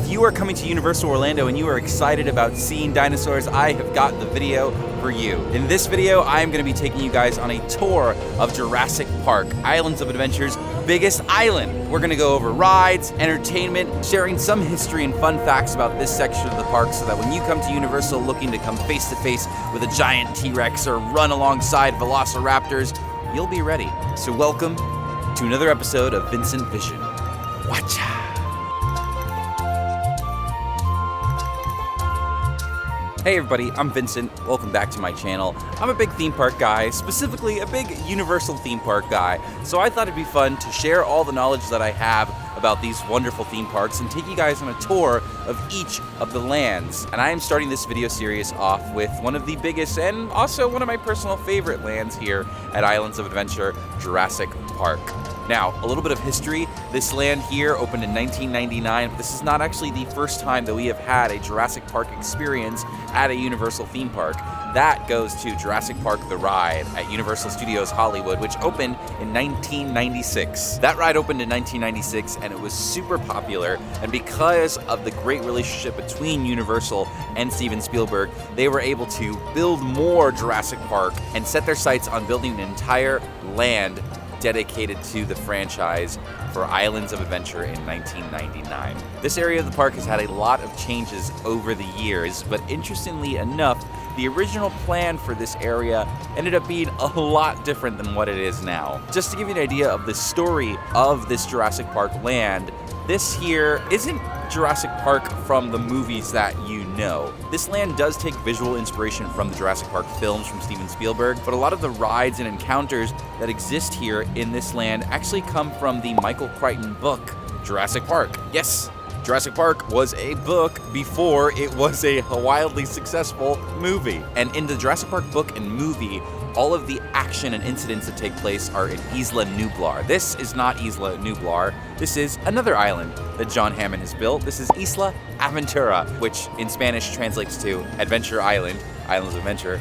If you are coming to Universal Orlando and you are excited about seeing dinosaurs, I have got the video for you. In this video, I am going to be taking you guys on a tour of Jurassic Park, Islands of Adventure's biggest island. We're going to go over rides, entertainment, sharing some history and fun facts about this section of the park so that when you come to Universal looking to come face to face with a giant T-Rex or run alongside Velociraptors, you'll be ready. So welcome to another episode of Vincent Vision. Wachow. Hey everybody, I'm Vincent. Welcome back to my channel. I'm a big theme park guy, specifically a big Universal theme park guy, so I thought it'd be fun to share all the knowledge that I have about these wonderful theme parks and take you guys on a tour of each of the lands. And I am starting this video series off with one of the biggest and also one of my personal favorite lands here at Islands of Adventure, Jurassic Park. Now, a little bit of history. This land here opened in 1999, but this is not actually the first time that we have had a Jurassic Park experience at a Universal theme park. That goes to Jurassic Park The Ride at Universal Studios Hollywood, which opened in 1996. That ride opened in 1996 and it was super popular, and because of the great relationship between Universal and Steven Spielberg, they were able to build more Jurassic Park and set their sights on building an entire land dedicated to the franchise for Islands of Adventure in 1999. This area of the park has had a lot of changes over the years, but interestingly enough, the original plan for this area ended up being a lot different than what it is now. Just to give you an idea of the story of this Jurassic Park land, this here isn't Jurassic Park from the movies that you know. This land does take visual inspiration from the Jurassic Park films from Steven Spielberg, but a lot of the rides and encounters that exist here in this land actually come from the Michael Crichton book, Jurassic Park. Yes, Jurassic Park was a book before it was a wildly successful movie. And in the Jurassic Park book and movie, all of the action and incidents that take place are in Isla Nublar. This is not Isla Nublar. This is another island that John Hammond has built. This is Isla Aventura, which in Spanish translates to Adventure Island, Islands of Adventure.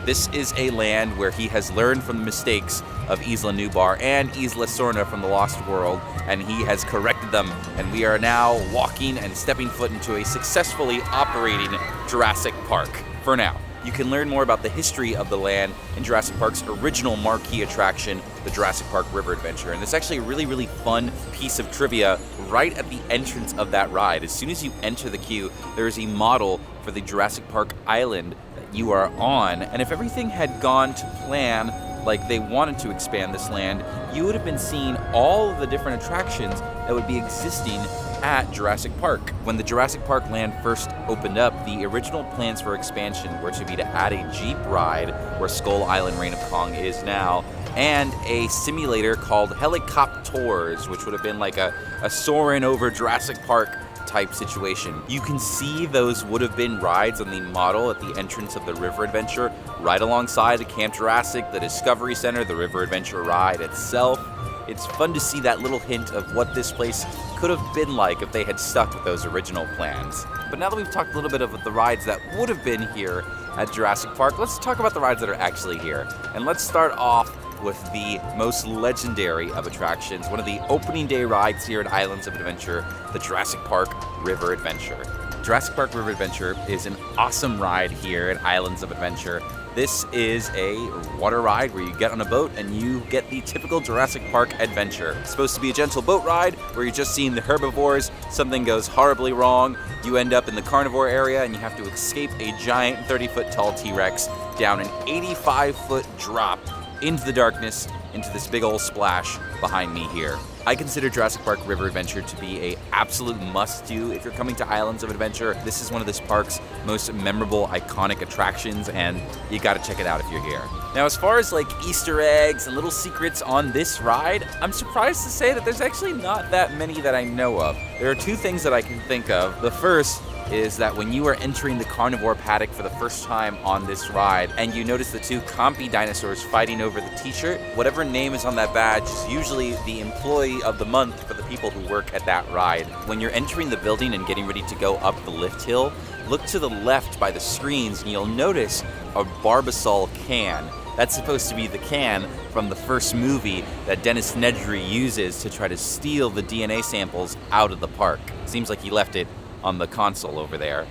This is a land where he has learned from the mistakes of Isla Nublar and Isla Sorna from the Lost World, and he has corrected them, and we are now walking and stepping foot into a successfully operating Jurassic Park for now. You can learn more about the history of the land in Jurassic Park's original marquee attraction, the Jurassic Park River Adventure. And it's actually a really, really fun piece of trivia right at the entrance of that ride. As soon as you enter the queue, there is a model for the Jurassic Park island that you are on. And if everything had gone to plan, like they wanted to expand this land, you would have been seeing all of the different attractions that would be existing at Jurassic Park. When the Jurassic Park land first opened up, the original plans for expansion were to be to add a Jeep ride where Skull Island Reign of Kong is now, and a simulator called Helicopters, which would have been like a soaring over Jurassic Park type situation. You can see those would have been rides on the model at the entrance of the River Adventure, right alongside the Camp Jurassic, the Discovery Center, the River Adventure ride itself. It's fun to see that little hint of what this place could have been like if they had stuck with those original plans. But now that we've talked a little bit about the rides that would have been here at Jurassic Park, let's talk about the rides that are actually here. And let's start off with the most legendary of attractions, one of the opening day rides here at Islands of Adventure, the Jurassic Park River Adventure. Jurassic Park River Adventure is an awesome ride here at Islands of Adventure. This is a water ride where you get on a boat and you get the typical Jurassic Park adventure. It's supposed to be a gentle boat ride where you're just seeing the herbivores, something goes horribly wrong, you end up in the carnivore area and you have to escape a giant 30-foot tall T-Rex down an 85-foot drop into the darkness, into this big old splash behind me here. I consider Jurassic Park River Adventure to be an absolute must-do if you're coming to Islands of Adventure. This is one of this park's most memorable, iconic attractions, and you gotta check it out if you're here. Now, as far as like Easter eggs and little secrets on this ride, I'm surprised to say that there's actually not that many that I know of. There are two things that I can think of. The first is that when you are entering the carnivore paddock for the first time on this ride and you notice the two Compy dinosaurs fighting over the t-shirt, whatever name is on that badge is usually the employee of the month for the people who work at that ride. When you're entering the building and getting ready to go up the lift hill, look to the left by the screens and you'll notice a Barbasol can. That's supposed to be the can from the first movie that Dennis Nedry uses to try to steal the DNA samples out of the park. Seems like he left it on the console over there.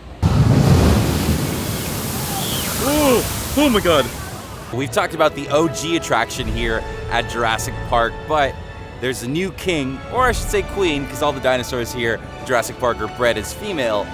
Oh my god. We've talked about the OG attraction here at Jurassic Park, but there's a new king, or I should say queen, because all the dinosaurs here at Jurassic Park are bred as female,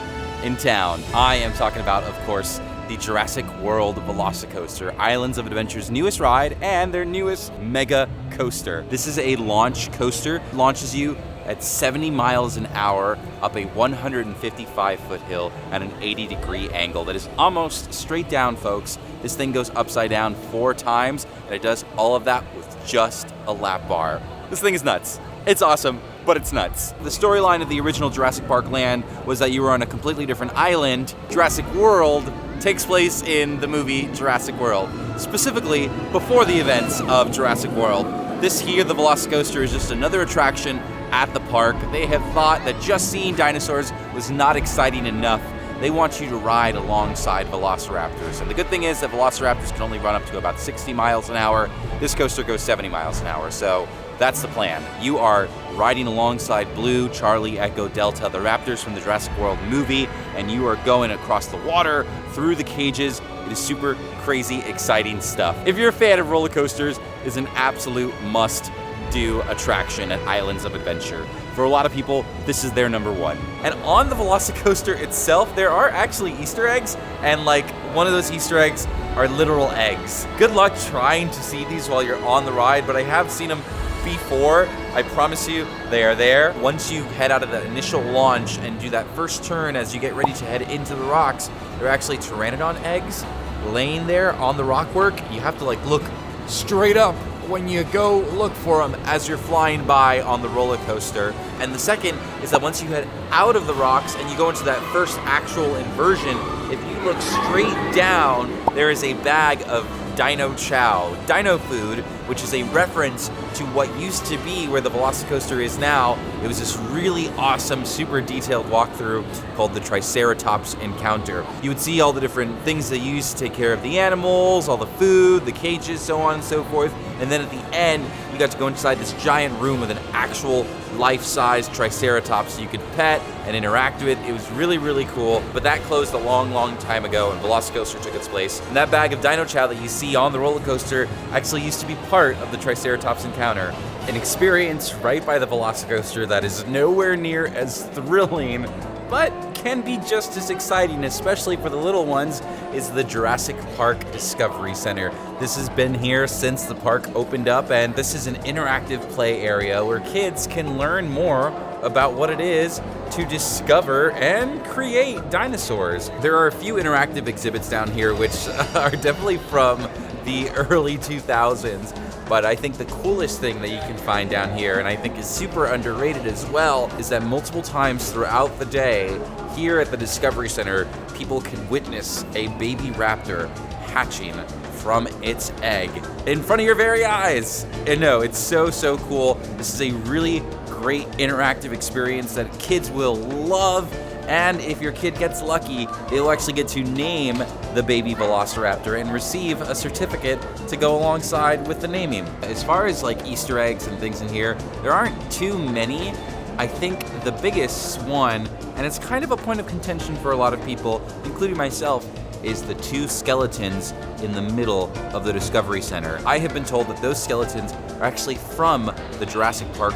in town. I am talking about, of course, the Jurassic World Velocicoaster, Islands of Adventure's newest ride and their newest mega coaster. This is a launch coaster. It launches you at 70 miles an hour up a 155-foot hill at an 80-degree angle that is almost straight down, folks. This thing goes upside down 4 times, and it does all of that with just a lap bar. This thing is nuts. It's awesome, but it's nuts. The storyline of the original Jurassic Park land was that you were on a completely different island. Jurassic World takes place in the movie Jurassic World, specifically before the events of Jurassic World. This here, the Velocicoaster, is just another attraction at the park. They have thought that just seeing dinosaurs was not exciting enough. They want you to ride alongside velociraptors. And the good thing is that velociraptors can only run up to about 60 miles an hour. This coaster goes 70 miles an hour, so that's the plan. You are riding alongside Blue, Charlie, Echo, Delta, the raptors from the Jurassic World movie, and you are going across the water, through the cages. It is super crazy, exciting stuff. If you're a fan of roller coasters, it's an absolute must-do attraction at Islands of Adventure. For a lot of people, this is their number one. And on the Velocicoaster itself, there are actually Easter eggs, and like one of those Easter eggs are literal eggs. Good luck trying to see these while you're on the ride, but I have seen them before. I promise you, they are there. Once you head out of that initial launch and do that first turn as you get ready to head into the rocks, there are actually Pteranodon eggs laying there on the rockwork. You have to like look straight up when you go look for them as you're flying by on the roller coaster. And the second is that once you head out of the rocks and you go into that first actual inversion, if you look straight down, there is a bag of Dino Chow, dino food, which is a reference to what used to be where the Velocicoaster is now. It was this really awesome, super detailed walkthrough called the Triceratops Encounter. You would see all the different things they used to take care of the animals, all the food, the cages, so on and so forth. And then at the end, you got to go inside this giant room with an actual life-size Triceratops you could pet and interact with. It was really, really cool, but that closed a long, long time ago and Velocicoaster took its place. And that bag of Dino Chow that you see on the roller coaster actually used to be part of the Triceratops Encounter. An experience right by the Velocicoaster that is nowhere near as thrilling, but can be just as exciting, especially for the little ones, is the Jurassic Park Discovery Center. This has been here since the park opened up, and this is an interactive play area where kids can learn more about what it is to discover and create dinosaurs. There are a few interactive exhibits down here which are definitely from the early 2000s. But I think the coolest thing that you can find down here, and I think is super underrated as well, is that multiple times throughout the day, here at the Discovery Center, people can witness a baby raptor hatching from its egg in front of your very eyes. And no, it's so, so cool. This is a really great interactive experience that kids will love. And if your kid gets lucky, they'll actually get to name the baby Velociraptor and receive a certificate to go alongside with the naming. As far as like Easter eggs and things in here, there aren't too many. I think the biggest one, and it's kind of a point of contention for a lot of people, including myself, is the 2 skeletons in the middle of the Discovery Center. I have been told that those skeletons are actually from the Jurassic Park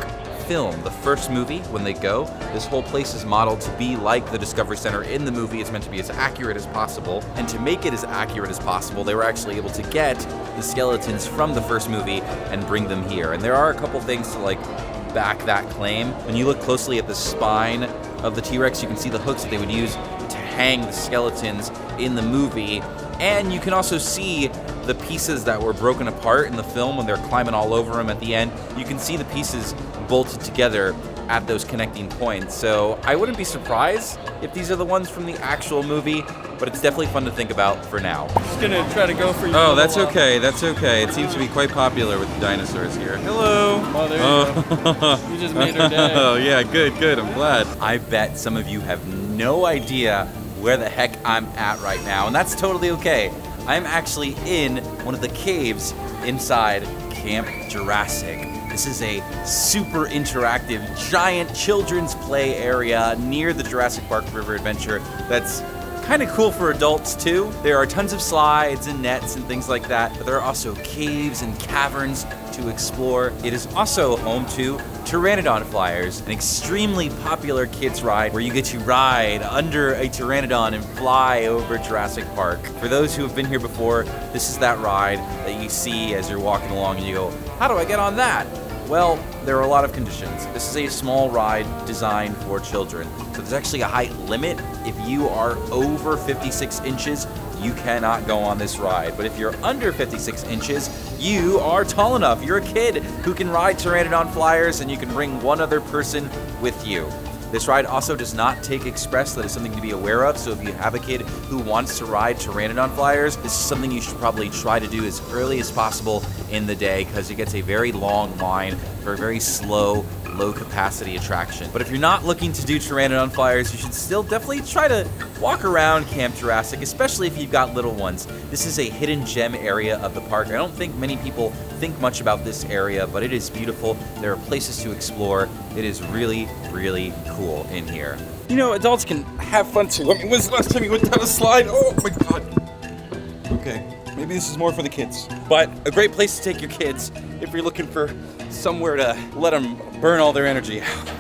film, the first movie. When they go, this whole place is modeled to be like the Discovery Center in the movie. It's meant to be as accurate as possible, and to make it as accurate as possible, they were actually able to get the skeletons from the first movie and bring them here. And there are a couple things to like back that claim. When you look closely at the spine of the T-Rex, you can see the hooks that they would use to hang the skeletons in the movie. And you can also see the pieces that were broken apart in the film when they're climbing all over them at the end. You can see the pieces bolted together at those connecting points. So I wouldn't be surprised if these are the ones from the actual movie, but it's definitely fun to think about for now. Just gonna try to go for you. Oh, that's okay, that's okay. It seems to be quite popular with the dinosaurs here. Hello! Oh, there you go. You just made her day. Oh, yeah, good, I'm glad. I bet some of you have no idea where the heck I'm at right now, and that's totally okay. I'm actually in one of the caves inside Camp Jurassic. This is a super interactive, giant children's play area near the Jurassic Park River Adventure that's kind of cool for adults too. There are tons of slides and nets and things like that, but there are also caves and caverns to explore. It is also home to Pteranodon Flyers, an extremely popular kids ride where you get to ride under a pteranodon and fly over Jurassic Park. For those who have been here before, this is that ride that you see as you're walking along and you go, how do I get on that? Well, there are a lot of conditions. This is a small ride designed for children. So there's actually a height limit. If you are over 56 inches, you cannot go on this ride. But if you're under 56 inches, you are tall enough. You're a kid who can ride Pteranodon Flyers, and you can bring one other person with you. This ride also does not take Express. That is something to be aware of. So if you have a kid who wants to ride Pteranodon Flyers, this is something you should probably try to do as early as possible in the day, because it gets a very long line for a very slow, low capacity attraction. But if you're not looking to do Pteranodon Flyers, you should still definitely try to walk around Camp Jurassic, especially if you've got little ones. This is a hidden gem area of the park. I don't think many people think much about this area, but it is beautiful. There are places to explore. It is really, really cool in here. You know, adults can have fun too. I mean, when's the last time you went down a slide? Oh my god. Okay, maybe this is more for the kids. But a great place to take your kids if you're looking for somewhere to let them burn all their energy out.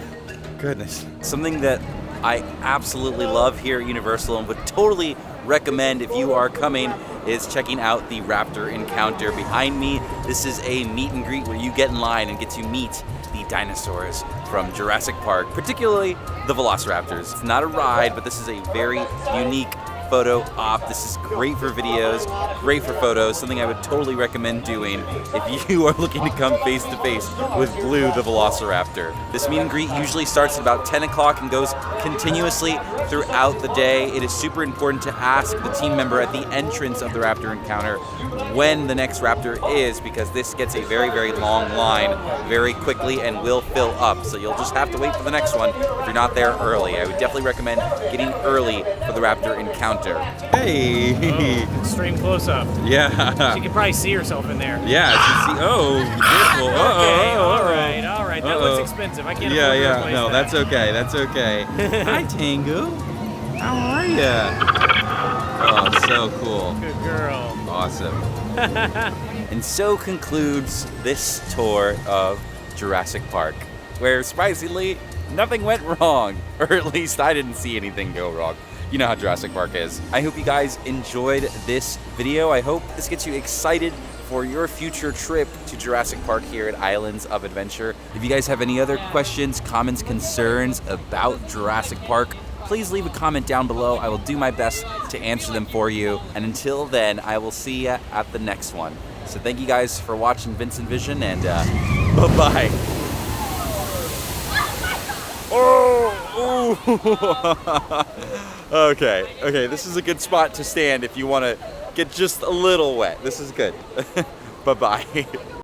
Goodness. Something that I absolutely love here at Universal and would totally recommend if you are coming is checking out the Raptor Encounter. Behind me, this is a meet and greet where you get in line and get to meet the dinosaurs from Jurassic Park, particularly the Velociraptors. It's not a ride, but this is a very unique photo op. This is great for videos, great for photos, something I would totally recommend doing if you are looking to come face to face with Blue the Velociraptor. This meet and greet usually starts at about 10 o'clock and goes continuously throughout the day. It is super important to ask the team member at the entrance of the Raptor Encounter when the next Raptor is, because this gets a very, very long line very quickly and will fill up. So you'll just have to wait for the next one if you're not there early. I would definitely recommend getting early for the Raptor Encounter. Hey! Oh, extreme close-up. Yeah. She could probably see herself in there. Yeah, she see. Oh, careful. Okay, all right. That looks expensive. I can't afford to replace No, that. that's okay. That's okay. Hi, Tango. How are ya? Oh, so cool. Good girl. Awesome. And so concludes this tour of Jurassic Park, where surprisingly, nothing went wrong. Or at least I didn't see anything go wrong. You know how Jurassic Park is. I hope you guys enjoyed this video. I hope this gets you excited for your future trip to Jurassic Park here at Islands of Adventure. If you guys have any other questions, comments, concerns about Jurassic Park, please leave a comment down below. I will do my best to answer them for you. And until then, I will see you at the next one. So thank you guys for watching Vincent Vision, and bye-bye. Okay, this is a good spot to stand if you want to get just a little wet. This is good. Bye-bye.